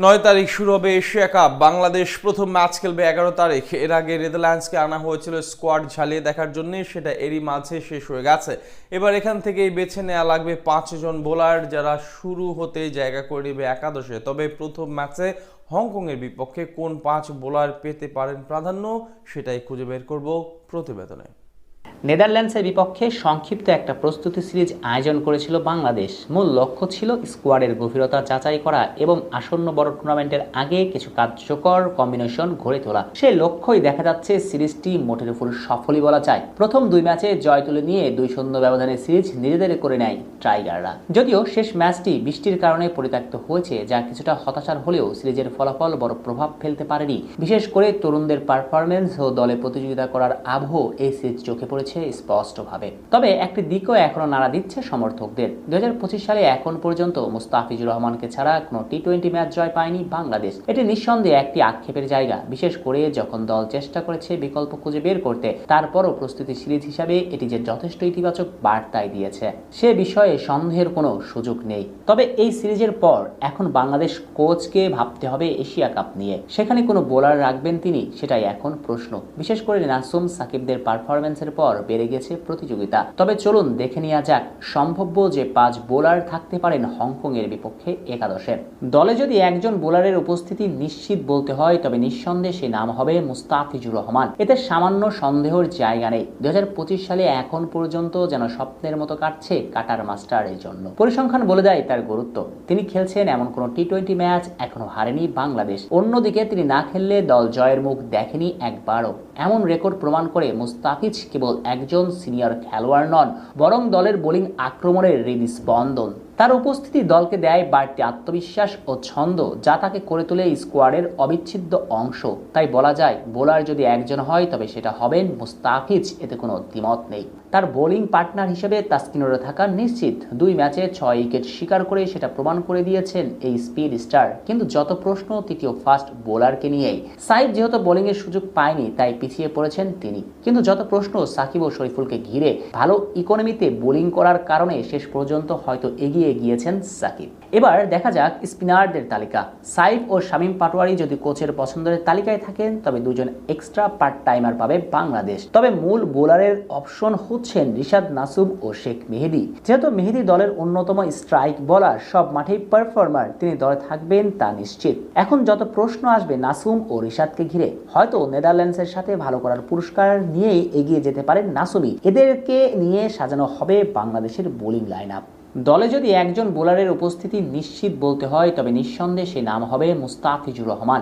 9 তারিখ শুরু হবে এশিয়া কাপ। বাংলাদেশ প্রথম ম্যাচ খেলবে 11 তারিখ। এর আগে নেদারল্যান্ডসকে আনা হয়েছিল স্কোয়াড ঝালিয়ে দেখার জন্য, সেটা এরই মাঝে শেষ হয়ে গেছে। এবার এখান থেকেই বেছে নেওয়া লাগবে 5 জন বোলার, যারা শুরু হতেই জায়গা করে নেবে একাদশে। তবে প্রথম ম্যাচে হংকংয়ের বিপক্ষে কোন 5 বোলার পেতে পারেন প্রাধান্য, সেটাই খুঁজে বের করব প্রতিবেদনে। নেদারল্যান্ডসের বিপক্ষে সংক্ষিপ্ত একটা প্রস্তুতি সিরিজ আয়োজন করেছিল বাংলাদেশ। মূল লক্ষ্য ছিল স্কোয়াডের গভীরতা যাচাই করা এবং আসন্ন বড় টুর্নামেন্টের আগে কিছু কার্যকর কম্বিনেশন গড়ে তোলা। সেই লক্ষ্যই দেখা যাচ্ছে সিরিজটি মোটের উপর সফলই বলা যায়। প্রথম 2 ম্যাচে জয় তুলে নিয়ে 2-0 ব্যবধানে সিরিজ নিজেদের করে নেয় টাইগাররা। যদিও শেষ ম্যাচটি বৃষ্টির কারণে পরিত্যক্ত হয়েছে, যা কিছুটা হতাশার হলেও সিরিজের ফলাফল বড় প্রভাব ফেলতে পারেনি। বিশেষ করে তরুণদের পারফরমেন্স ও দলে প্রতিযোগিতা করার আবহ এই সিরিজ চোখে পড়েছে স্পষ্টভাবে। তবে একটি দিকও এখনো নাড়া দিচ্ছে সমর্থকদের। 2025 সালে এখন পর্যন্ত মুস্তাফিজুর রহমানকে ছাড়া কোনো টি-20 ম্যাচ জয় পায়নি বাংলাদেশ। এটি নিঃসন্দেহে একটি আক্ষেপের জায়গা, বিশেষ করে যখন দল চেষ্টা করেছে বিকল্প খুঁজে বের করতে। তারপরও প্রস্তুতি সিরিজ হিসাবে এটি যে যথেষ্ট ইতিবাচক বার্তাই দিয়েছে, সে বিষয়ে সন্দেহের কোনো সুযোগ নেই। তবে এই সিরিজের পর এখন বাংলাদেশ কোচকে ভাবতে হবে এশিয়া কাপ নিয়ে। সেখানে কোনো বোলার রাখবেন তিনি, সেটাই এখন প্রশ্ন। বিশেষ করে নাসুম সাকিবদের পারফরমেন্সের পর বেড়ে গেছে প্রতিযোগিতা। তবে চলুন দেখে নেওয়া যাক সম্ভাব্য যে 5 বোলার থাকতে পারেন হংকং এর বিপক্ষে একাদশে। দলে যদি একজন বোলারের উপস্থিতি নিশ্চিত বলতে হয়, তবে নিঃসন্দেহে সে নাম হবে মুস্তাফিজুর রহমান। এতে সামান্য সন্দেহের জায়গা নেই। 2025 সালে এখন পর্যন্ত যেন স্বপ্নের মতো কাটছে কাটার মাস্টারের জন্য। পরিসংখ্যান বলে দেয় তার গুরুত্ব। তিনি খেলছেন এমন কোনো টি-20 ম্যাচ এখনো হারেনি বাংলাদেশ। অন্যদিকে তিনি না খেললে দল জয়ের মুখ দেখেনি একবারও। এমন রেকর্ড প্রমাণ করে মুস্তাফিজ কেবল একজন সিনিয়র খেলোয়াড় নন, বরং দলের বোলিং আক্রমণের হৃদস্পন্দন। তার উপস্থিতি দলকে দেয় বাড়তি আত্মবিশ্বাস ও ছন্দ, যা তাকে করে তোলে স্কোয়াডের অবিচ্ছেদ্য অংশ। তাই বলা যায়, বোলার যদি একজন হয় তবে সেটা হবেন মুস্তাফিজ, এতে কোনো দ্বিমত নেই। তার বোলিং পার্টনার হিসেবে তাসকিনুরও থাকা নিশ্চিত। 2 ম্যাচে 6 উইকেট শিকার করে সেটা প্রমাণ করে দিয়েছেন এই স্পিড স্টার। কিন্তু যত প্রশ্ন তৃতীয় ফাস্ট বোলারকে নিয়েই। সাইফ যেহেতু বোলিং এর সুযোগ পায়নি, তাই পিছিয়ে পড়েছেন তিনি। কিন্তু যত প্রশ্ন সাকিব ও শরীফুলকে ঘিরে, ভালো ইকোনমিতে বোলিং করার কারণে শেষ পর্যন্ত হয়তো এগিয়ে গিয়েছেন সাকিব। এবার দেখা যাক স্পিনারদের তালিকা। সাইফ ও শামীম পাটোয়ারি যদি কোচের পছন্দের তালিকায় থাকেন, তবে 2 জন এক্সট্রা পার্ট টাইমার পাবে বাংলাদেশ। তবে মূল বোলারের অপশন হচ্ছেন রিশাদ নাসুম ও শেখ মেহেদী। যেহেতু মেহেদী দলের অন্যতম স্ট্রাইক বোলার, সব মাঠেই পারফর্মার, তিনি দলে থাকবেন তা নিশ্চিত। এখন যত প্রশ্ন আসবে নাসুম ও রিশাদকে ঘিরে, হয়তো নেদারল্যান্ডসের সাথে ভালো করার পুরস্কার নিয়েই এগিয়ে যেতে পারেন নাসুমই। এদেরকে নিয়ে সাজানো হবে বাংলাদেশের বোলিং লাইন আপ। দলে যদি একজন বোলারের উপস্থিতি নিশ্চিত বলতে হয়, তবে নিঃসন্দেহে সে নাম হবে মুস্তাফিজুর রহমান।